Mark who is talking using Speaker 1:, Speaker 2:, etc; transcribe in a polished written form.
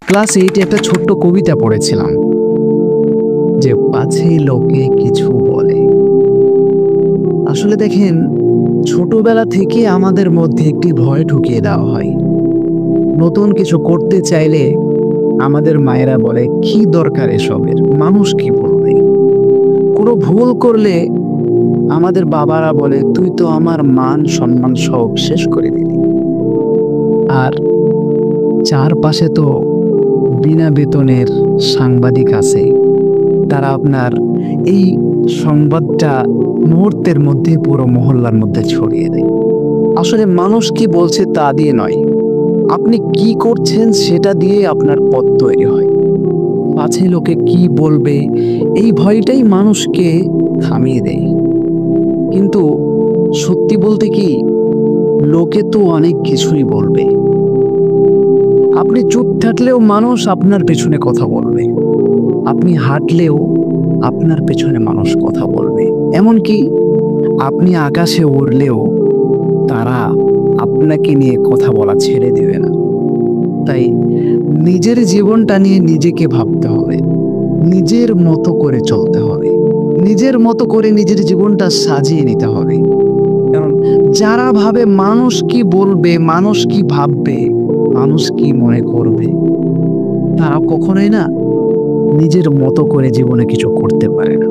Speaker 1: Class 8 একটা ছোট্ট কবিতা পড়েছিলাম যে পাছে লোকে কিছু বলে। আসলে দেখেন, ছোটবেলা থেকে আমাদের মধ্যে একটি ভয় ঢুকিয়ে দেওয়া হয়। নতুন কিছু করতে চাইলে আমাদের মায়েরা বলে, কি দরকার এসবের, মানুষ কি বলবে। কোনো ভুল করলে আমাদের বাবারা বলে, তুই তো আমার মান সম্মান সব শেষ করে দিলি। আর চারপাশে তো বিনা বেতনের সাংবাদিক আছে, তারা আপনার এই সংবাদটা মুহূর্তের মধ্যে পুরো মহল্লার মধ্যে ছড়িয়ে দেয়। আসলে মানুষ কি বলছে তা দিয়ে নয়, আপনি কি করছেন সেটা দিয়ে আপনার পথ তৈরি হয়। পাছে লোকে কি বলবে, এই ভয়টাই মানুষকে থামিয়ে দেয়। কিন্তু সত্যি বলতে কি, লোকে তো অনেক কিছুই বলবে। আপনি চুপ থাকলেও মানুষ আপনার পেছনে কথা বলবে, আপনি হাঁটলেও আপনার পেছনে মানুষ কথা বলবে। এমনকি আপনি আকাশে উড়লেও তারা আপনাকে নিয়ে কথা বলা ছেড়ে দেবে না। তাই নিজের জীবনটা নিয়ে নিজেকে ভাবতে হবে, নিজের মতো করে চলতে হবে, নিজের মতো করে নিজের জীবনটা সাজিয়ে নিতে হবে। কারণ যারা ভাবে মানুষ কি বলবে, মানুষ কি ভাববে, মানুষ কি মনে করবে, তারা কখনোই না নিজের মতো করে জীবনে কিছু করতে পারে না।